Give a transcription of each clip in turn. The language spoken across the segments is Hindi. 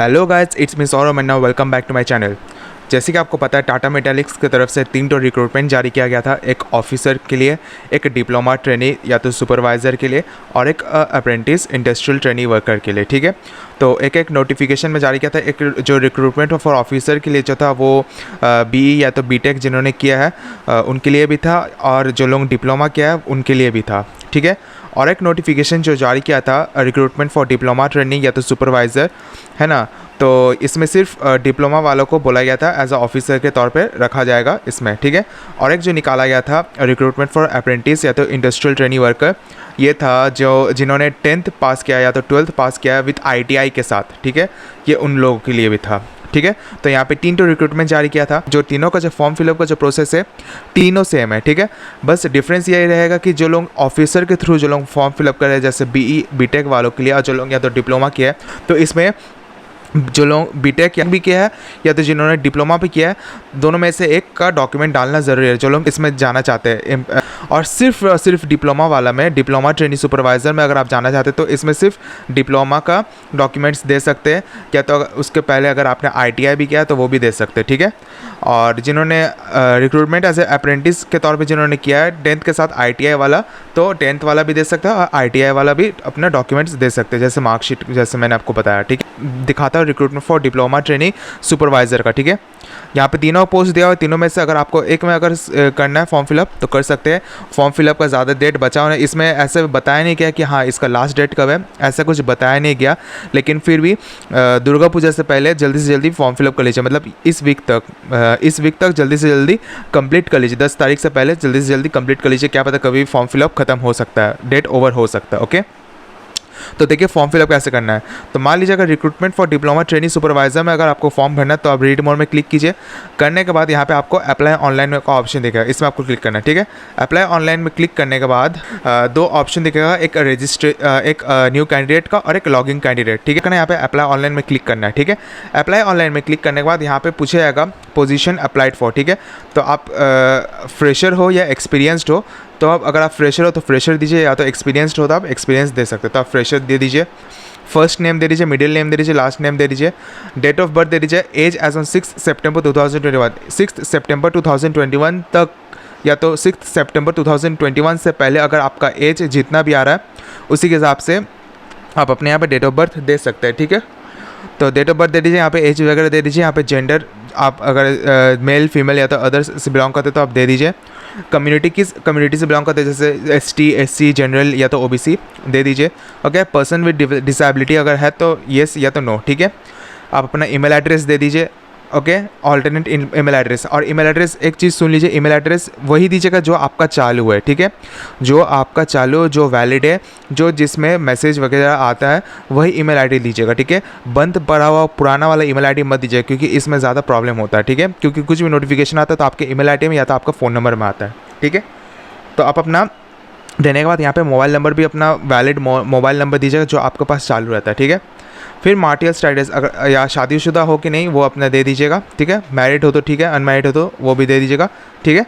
Hello guys, it's me Saurabh and now welcome back to my channel. जैसे कि आपको पता है, टाटा मेटालिक्स की तरफ से 3 रिक्रूटमेंट जारी किया गया था। एक ऑफिसर के लिए, एक डिप्लोमा ट्रेनी या तो सुपरवाइज़र के लिए, और एक अप्रेंटिस इंडस्ट्रियल ट्रेनी वर्कर के लिए। ठीक है, तो एक एक नोटिफिकेशन में जारी किया था। एक जो रिक्रूटमेंट फॉर ऑफिसर के लिए जो था वो बीई या तो बीटेक जिन्होंने किया है उनके लिए भी था, और जो लोग डिप्लोमा किया है उनके लिए भी था। ठीक है, और एक नोटिफिकेशन जो जारी किया था रिक्रूटमेंट फॉर डिप्लोमा ट्रेनिंग या तो सुपरवाइज़र, है ना, तो इसमें सिर्फ डिप्लोमा वालों को बोला गया था एज अ ऑफिसर के तौर पे रखा जाएगा इसमें। ठीक है, और एक जो निकाला गया था रिक्रूटमेंट फॉर अप्रेंटिस या तो इंडस्ट्रियल ट्रेनी वर्कर, ये था जो जिन्होंने 10th पास किया या तो 12th पास किया विथ ITI के साथ। ठीक है, ये उन लोगों के लिए भी था। ठीक है, तो यहाँ पे 3 रिक्रूटमेंट जारी किया था। जो तीनों का जो फॉर्म फिलअप का जो प्रोसेस है तीनों सेम है। ठीक है, बस डिफरेंस यही रहेगा कि जो लोग ऑफिसर के थ्रू जो लोग फॉर्म फिलअप कर रहे हैं, जैसे बीई बीटेक वालों के लिए, और जो लोग या तो डिप्लोमा किया है, तो इसमें जो लोग बीटेक भी किया है या तो जिन्होंने डिप्लोमा भी किया है, दोनों में से एक का डॉक्यूमेंट डालना ज़रूरी है जो लोग इसमें जाना चाहते हैं। और सिर्फ डिप्लोमा वाला में, डिप्लोमा ट्रेनी सुपरवाइज़र में अगर आप जाना चाहते हैं तो इसमें सिर्फ डिप्लोमा का डॉक्यूमेंट्स दे सकते हैं, या तो उसके पहले अगर आपने ITI भी किया है तो वो भी दे सकते हैं। ठीक है, और जिन्होंने रिक्रूटमेंट एज ए अप्रेंटिस के तौर पे जिन्होंने किया है 10th के साथ ITI वाला, तो 10th वाला भी दे सकता है और ITI वाला भी अपना डॉक्यूमेंट्स दे सकते हैं, जैसे मार्कशीट, जैसे मैंने आपको बताया। ठीक है, दिखाता है recruitment for diploma trainee supervisor का। ठीक है, यहाँ पे तीनों पोस्ट दिया हुआ है। तीनों में से अगर आपको एक में अगर करना है फॉर्म फिलअप तो कर सकते हैं। फॉर्म फिलअप का ज़्यादा डेट बचा हुआ है, इसमें ऐसे बताया नहीं गया कि हाँ इसका लास्ट डेट कब है, ऐसा कुछ बताया नहीं गया। लेकिन फिर भी दुर्गा पूजा से पहले जल्दी से जल्दी फॉर्म फिलअप कर लीजिए, मतलब इस वीक तक जल्दी से जल्दी कंप्लीट कर लीजिए। 10 तारीख से पहले जल्दी से जल्दी कंप्लीट कर लीजिए, क्या पता कभी फॉर्म फिलअप खत्म हो सकता है, डेट ओवर हो सकता है। ओके, तो देखिए फॉर्म फिलअप कैसे करना है। तो मान लीजिए अगर recruitment for diploma trainee supervisor में अगर आपको फॉर्म भरना है तो आप रीड मोड में क्लिक कीजिए। करने के बाद यहाँ पे आपको अप्लाई ऑनलाइन का ऑप्शन दिखेगा, इसमें आपको क्लिक करना है। ठीक है, अप्लाई ऑनलाइन में क्लिक करने के बाद 2 ऑप्शन दिखेगा, एक एक न्यू कैंडिडेट का और एक लॉगिंग कैंडिडेट। ठीक है, यहाँ पे अप्लाई ऑनलाइन में क्लिक करना है। ठीक है, अप्लाई ऑनलाइन में क्लिक करने के बाद यहाँ पे पूछा जाएगा पोजीशन अप्लाइड फॉर। ठीक है, तो आप फ्रेशर हो या एक्सपीरियंसड हो, तो आप अगर आप फ्रेशर हो तो फ्रेशर दीजिए, या तो एक्सपीरियंस्ड हो तो आप एक्सपीरियंस दे सकते हो, तो आप फ्रेशर दे दीजिए। फर्स्ट नेम दे दीजिए, मिडिल नेम दे दीजिए, लास्ट नेम दे दीजिए, डेट ऑफ बर्थ दे दीजिए, एज एज ऑन 6 सितंबर 2021, 6 सितंबर 2021 तक, या तो 6 सितंबर 2021 से पहले अगर आपका एज जितना भी आ रहा है उसी के हिसाब से आप अपने यहाँ पे डेट ऑफ बर्थ दे सकते हैं। ठीक है, तो डेट ऑफ बर्थ दे दीजिए, यहाँ पे एज वगैरह दे दीजिए, यहाँ पे जेंडर आप अगर मेल फीमेल या तो अदर्स से बिलोंग करते तो आप दे दीजिए। कम्युनिटी किस कम्युनिटी से बिलोंग करते हैं, जैसे ST SC जनरल या तो OBC दे दीजिए। ओके, पर्सन विद डिसेबिलिटी अगर है तो येस या तो नो। ठीक है, आप अपना ईमेल एड्रेस दे दीजिए। ओके, ऑल्टरनेट ईमेल एड्रेस, और ईमेल एड्रेस एक चीज़ सुन लीजिए, ईमेल एड्रेस वही दीजिएगा जो आपका चालू है। ठीक है, जो आपका चालू, जो वैलिड है, जो जिसमें मैसेज वगैरह आता है वही ईमेल आईडी दीजिएगा। ठीक है, बंद पड़ा हुआ पुराना वाला ईमेल आईडी मत दीजिएगा, क्योंकि इसमें ज़्यादा प्रॉब्लम होता है। ठीक है, क्योंकि कुछ भी नोटिफिकेशन आता है तो आपके ईमेल आईडी में या तो आपका फ़ोन नंबर में आता है। ठीक है, तो आप अपना देने के बाद यहाँ पे मोबाइल नंबर भी अपना वैलिड मोबाइल नंबर दीजिएगा जो आपके पास चालू रहता है। ठीक है, फिर मार्टियल स्टेटस अगर या शादीशुदा हो कि नहीं वो अपना दे दीजिएगा। ठीक है, मैरिड हो तो ठीक है, अनमैरिड हो तो वो भी दे दीजिएगा। ठीक है,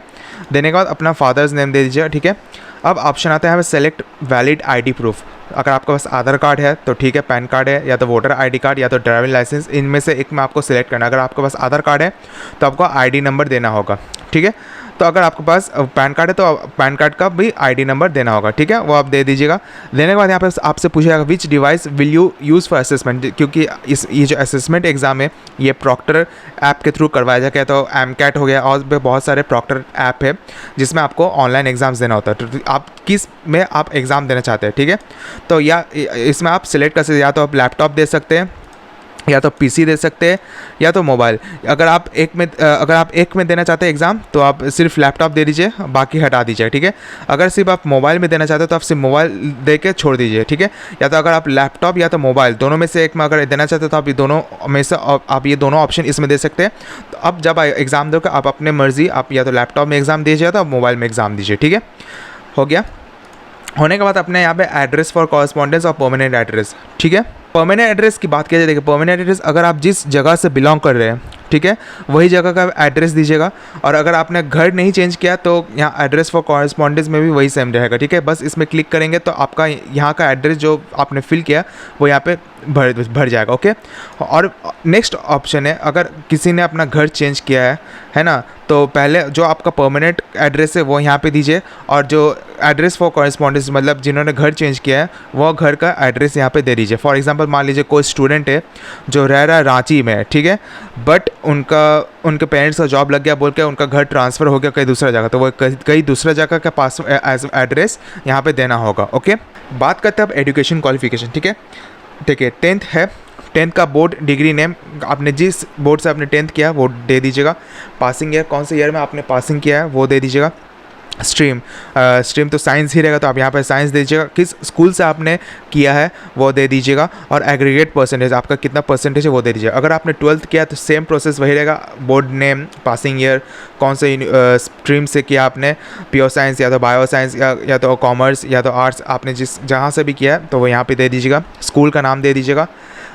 देने के बाद अपना फादर्स नेम दे दीजिएगा। ठीक है, अब ऑप्शन आता है सेलेक्ट वैलिड ID प्रूफ। अगर आपके पास आधार कार्ड है तो ठीक है, पैन कार्ड है, या तो वोटर ID कार्ड, या तो ड्राइविंग लाइसेंस, इनमें से एक में आपको सेलेक्ट करना है। अगर आपके पास आधार कार्ड है तो आपको ID नंबर देना होगा। ठीक है, तो अगर आपके पास पैन कार्ड है तो पैन कार्ड का भी ID नंबर देना होगा। ठीक है, वो आप दे दीजिएगा। देने के बाद यहाँ पे आपसे पूछेगा विच device will you use for assessment, क्योंकि ये जो असेसमेंट एग्ज़ाम है ये प्रॉक्टर ऐप के थ्रू करवाया जाएगा। तो MCAT हो गया, और भी बहुत सारे प्रॉक्टर ऐप है जिसमें आपको ऑनलाइन एग्ज़ाम्स देना होता है। तो आप किस में आप एग्ज़ाम देना चाहते हैं। ठीक है, तो या इसमें आप सिलेक्ट कर सकते हैं, या तो आप लैपटॉप दे सकते हैं, या तो PC दे सकते हैं, या तो मोबाइल। अगर आप एक में देना चाहते हैं एग्ज़ाम तो आप सिर्फ लैपटॉप दे दीजिए, बाकी हटा दीजिए। ठीक है, अगर सिर्फ आप मोबाइल में देना चाहते हो तो आप सिर्फ मोबाइल दे के छोड़ दीजिए। ठीक है, या तो अगर आप लैपटॉप या तो मोबाइल दोनों में से एक में अगर देना चाहते हो तो आप ये दोनों में से आप ये दोनों ऑप्शन इसमें दे सकते हैं। तो अब जब एग्ज़ाम दोगे आप अपने मर्ज़ी, आप या तो लैपटॉप में एग्ज़ाम दीजिए तो आप मोबाइल में एग्ज़ाम दीजिए। ठीक है, हो गया। होने के बाद अपने यहाँ पे एड्रेस फॉर कॉरेस्पॉन्डेंस और परमानेंट एड्रेस। ठीक है, परमानेंट एड्रेस की बात की जाए, देखिए परमानेंट एड्रेस अगर आप जिस जगह से बिलोंग कर रहे हैं, ठीक है, वही जगह का एड्रेस दीजिएगा। और अगर आपने घर नहीं चेंज किया तो यहाँ एड्रेस फॉर कॉरेस्पॉन्डेंस में भी वही सेम रहेगा। ठीक है, बस इसमें क्लिक करेंगे तो आपका यहाँ का एड्रेस जो आपने फिल किया वो यहाँ पे भर जाएगा। ओके, और नेक्स्ट ऑप्शन है, अगर किसी ने अपना घर चेंज किया है ना, तो पहले जो आपका परमानेंट एड्रेस है वो यहाँ पे दीजिए, और जो एड्रेस फॉर कॉरेस्पॉन्डेंस मतलब जिन्होंने घर चेंज किया है वो घर का एड्रेस यहाँ पे दे दीजिए। फॉर एग्जांपल मान लीजिए कोई स्टूडेंट है जो रह रहा है रांची में, ठीक है, बट उनके पेरेंट्स का जॉब लग गया बोल के उनका घर ट्रांसफ़र हो गया कहीं दूसरा जगह, तो वो कहीं दूसरा जगह का पास एड्रेस यहाँ पे देना होगा। ओके, बात करते हैं अब एजुकेशन क्वालिफिकेशन। ठीक है, देखिए 10th है, 10th का बोर्ड डिग्री नेम, आपने जिस बोर्ड से आपने 10th किया वो दे दीजिएगा। पासिंग ईयर, कौन से ईयर में आपने पासिंग किया है वो दे दीजिएगा। स्ट्रीम तो साइंस ही रहेगा, तो आप यहाँ पे साइंस दे दीजिएगा। किस स्कूल से आपने किया है वो दे दीजिएगा, और एग्रीगेट परसेंटेज आपका कितना परसेंटेज है वो दे दीजिएगा। अगर आपने 12th किया तो सेम प्रोसेस वही रहेगा, बोर्ड नेम, पासिंग ईयर, कौन से स्ट्रीम से किया आपने, प्योर साइंस या तो बायो साइंस या तो कॉमर्स या तो आर्ट्स, आपने जहाँ से भी किया है तो वो यहाँ पे दे दीजिएगा। स्कूल का नाम दे दीजिएगा।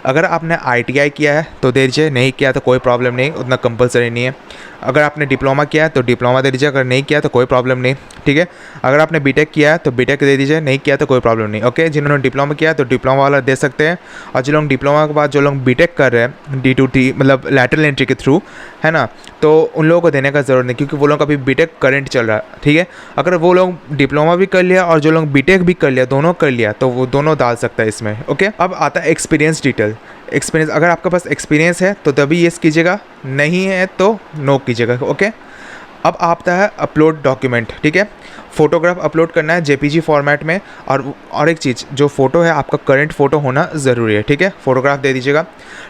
अगर आपने ITI किया है तो दे दीजिए, नहीं किया तो कोई प्रॉब्लम नहीं, उतना कंपलसरी नहीं है। अगर आपने डिप्लोमा किया है तो डिप्लोमा दे दीजिए, अगर नहीं किया तो कोई प्रॉब्लम नहीं। ठीक है, अगर आपने बीटेक किया है तो बीटेक दे दीजिए, नहीं किया तो कोई प्रॉब्लम नहीं। ओके, जिन्होंने डिप्लोमा किया है तो डिप्लोमा वाला दे सकते हैं, और जो लोग डिप्लोमा के बाद जो लोग बीटेक कर रहे हैं D2T मतलब लैटरल एंट्री के थ्रू, है ना, तो उन लोगों को देने का ज़रूरत नहीं, क्योंकि वो लोग अभी बीटेक करंट चल रहा है। ठीक है, अगर वो लोग डिप्लोमा भी कर लिया और जो लोग बीटेक भी कर लिया, दोनों कर लिया, तो वो दोनों डाल सकता है इसमें। ओके, अब आता है एक्सपीरियंस डिटेल। एक्सपीरियंस, अगर आपके पास एक्सपीरियंस है तो तभी येस कीजिएगा, नहीं है तो नो कीजिएगा। ओके, अब आता है अपलोड डॉक्यूमेंट। ठीक है, फ़ोटोग्राफ अपलोड करना है JPG फॉर्मेट में, और एक चीज़, जो फ़ोटो है आपका करंट फ़ोटो होना ज़रूरी है। ठीक है, फ़ोटोग्राफ दे दीजिएगा।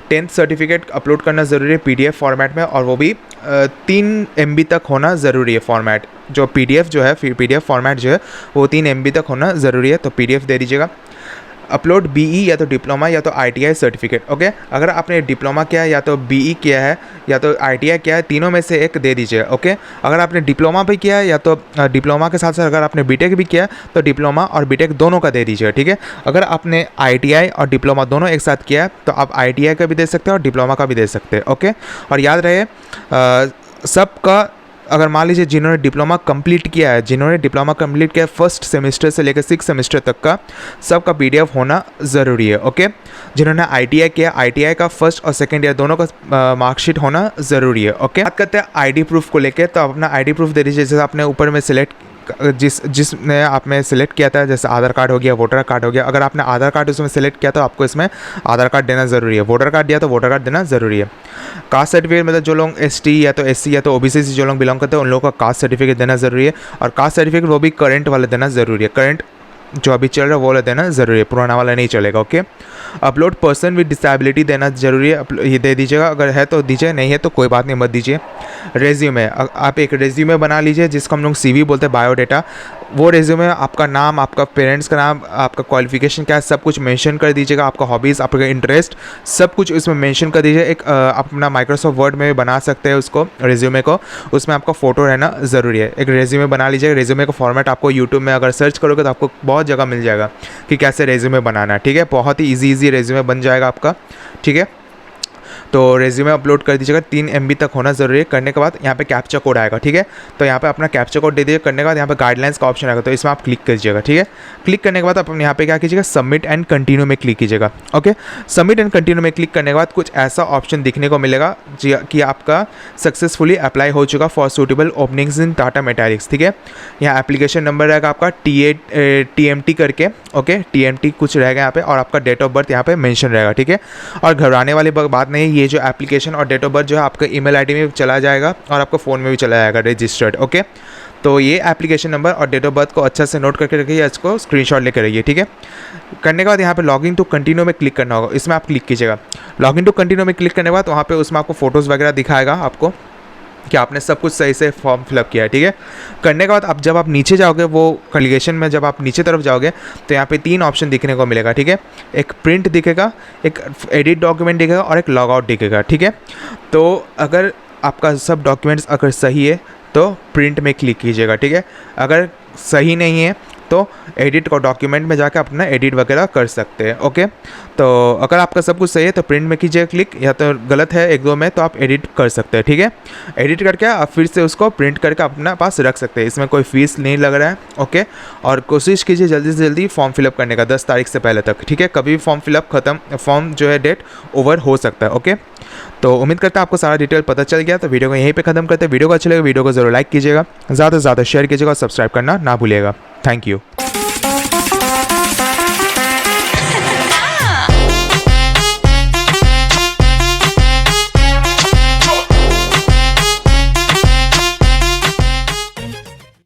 10th सर्टिफिकेट अपलोड करना ज़रूरी है PDF फॉर्मेट में, और वो भी 3 MB तक होना ज़रूरी है फॉर्मेट। जो PDF जो है, PDF फॉर्मेट जो है वो 3 MB तक होना ज़रूरी है, तो PDF दे दीजिएगा। अपलोड BE या तो डिप्लोमा या तो ITI सर्टिफिकेट। ओके, अगर आपने डिप्लोमा किया है या तो BE किया है या तो ITI किया है, तीनों में से एक दे दीजिए। ओके, अगर आपने डिप्लोमा भी किया है या तो डिप्लोमा के साथ साथ अगर आपने बीटेक भी किया है तो डिप्लोमा और बीटेक दोनों का दे दीजिए। ठीक है, अगर आपने ITI और डिप्लोमा दोनों एक साथ किया है तो आप ITI का भी दे सकते हैं और डिप्लोमा का भी दे सकते हैं। ओके, और याद रहे सबका, अगर मान लीजिए जिन्होंने डिप्लोमा कंप्लीट किया है, फर्स्ट सेमेस्टर से लेकर 6th सेमेस्टर तक का सबका PDF होना ज़रूरी है। ओके, जिन्होंने ITI किया, ITI का फर्स्ट और सेकंड ईयर दोनों का मार्कशीट होना ज़रूरी है। ओके, बात करते हैं ID प्रूफ को लेकर, तो अपना ID प्रूफ दे दीजिए, जैसे आपने ऊपर में सिलेक्ट जिसने आपने सेलेक्ट किया था, जैसे आधार कार्ड हो गया, वोटर कार्ड हो गया। अगर आपने आधार कार्ड उसमें सेलेक्ट किया तो आपको इसमें आधार कार्ड देना ज़रूरी है। वोटर कार्ड दिया तो वोटर कार्ड देना ज़रूरी है। कास्ट सर्टिफिकेट मतलब जो लोग ST या तो SC या तो OBC से जो लोग बिलोंग करते हैं उन लोगों का कास्ट सर्टिफिकेट देना ज़रूरी है, और कास्ट सर्टिफिकेट वो भी करंट वाला देना ज़रूरी है। करंट जो अभी चल रहा है वो वाला देना ज़रूरी है, पुराना वाला नहीं चलेगा। Okay, upload person with disability देना ज़रूरी है, ये दे दीजिएगा, अगर है तो दीजिए, नहीं है तो कोई बात नहीं, मत दीजिए। रेज्यूमे, आप एक रेज्यूमे बना लीजिए जिसको हम लोग CV बोलते हैं, बायोडाटा। वो रेज्यूमे आपका नाम, आपका पेरेंट्स का नाम, आपका क्वालिफिकेशन क्या है, सब कुछ मेंशन कर दीजिएगा। आपका हॉबीज़, आपका इंटरेस्ट, सब कुछ इसमें मेंशन कर दीजिए। एक अपना माइक्रोसॉफ्ट वर्ड में बना सकते हैं उसको, रेज्यूमे को, उसमें आपका फ़ोटो रहना ज़रूरी है। एक रेज्यूमे बना लीजिएगा। रेज्यूमे का फॉर्मेट आपको यूट्यूब में अगर सर्च करोगे तो आपको बहुत जगह मिल जाएगा कि कैसे रेज्यूमे बनाना है। ठीक है, बहुत ही ईजी रेज्यूमे बन जाएगा आपका। ठीक है, तो रेज्यूमे अपलोड कर दीजिएगा, 3 MB तक होना ज़रूरी है। करने के बाद यहाँ पे कैप्चा कोड आएगा। ठीक है, तो यहाँ पे अपना कैप्चा कोड दे दीजिए। करने के बाद यहाँ पे गाइडलाइंस का ऑप्शन आएगा, तो इसमें आप क्लिक कीजिएगा। ठीक है, क्लिक करने के बाद आप यहाँ पे क्या कीजिएगा, सबमिट एंड कंटिन्यू में क्लिक कीजिएगा। ओके, सबमिट एंड कंटिन्यू में क्लिक करने के बाद कुछ ऐसा ऑप्शन दिखने को मिलेगा कि आपका सक्सेसफुली अप्लाई हो चुका फॉर सूटेबल ओपनिंग्स इन टाटा मेटालिक्स। ठीक है, यहाँ एप्लीकेशन नंबर रहेगा आपका TMT करके। ओके, TMT कुछ रहेगा यहाँ पे, और आपका डेट ऑफ बर्थ यहाँ पे मेंशन रहेगा। ठीक है, और घबराने वाली बात नहीं, ये जो एप्लीकेशन और डेट ऑफ बर्थ जो है आपका ईमेल ID में चला जाएगा और आपका फ़ोन में भी चला जाएगा रजिस्टर्ड। ओके, तो ये एप्लीकेशन नंबर और डेट ऑफ बर्थ को अच्छा से नोट करके रखिए, इसको स्क्रीनशॉट लेकर रखिए। ठीक है, करने के बाद यहाँ पे लॉगिन टू कंटिन्यू में क्लिक करना होगा, इसमें आप क्लिक कीजिएगा। लॉगिन टू कंटिन्यू में क्लिक करने के बाद वहाँ पे उसमें आपको फ़ोटोज़ वगैरह दिखाएगा आपको कि आपने सब कुछ सही से फॉर्म फिलअप किया है। ठीक है, करने के बाद आप जब आप नीचे जाओगे, वो कैलकुलेशन में जब आप नीचे तरफ जाओगे तो यहाँ पे 3 ऑप्शन दिखने को मिलेगा। ठीक है, एक प्रिंट दिखेगा, एक एडिट डॉक्यूमेंट दिखेगा और एक लॉग आउट दिखेगा। ठीक है, तो अगर आपका सब डॉक्यूमेंट्स अगर सही है तो प्रिंट में क्लिक कीजिएगा। ठीक है, अगर सही नहीं है तो एडिट को डॉक्यूमेंट में जाकर अपना एडिट वगैरह कर सकते हैं। ओके, तो अगर आपका सब कुछ सही है तो प्रिंट में कीजिए क्लिक, या तो गलत है एक दो में तो आप एडिट कर सकते हैं। ठीक है, एडिट करके आप फिर से उसको प्रिंट करके अपने पास रख सकते हैं, इसमें कोई फीस नहीं लग रहा है। ओके, और कोशिश कीजिए जल्दी से जल्दी फॉर्म फिलअप करने का 10 तारीख से पहले तक। ठीक है, कभी भी फॉर्म फिलअप फॉर्म जो है डेट ओवर हो सकता है। ओके, तो उम्मीद करता है आपको सारा डिटेल पता चल गया। तो वीडियो को यहीं पे खत्म करते हैं। वीडियो को अच्छा लगे वीडियो को जरूर लाइक कीजिएगा, ज़्यादा से ज़्यादा शेयर कीजिएगा और सब्सक्राइब करना ना भूलिएगा। Thank you.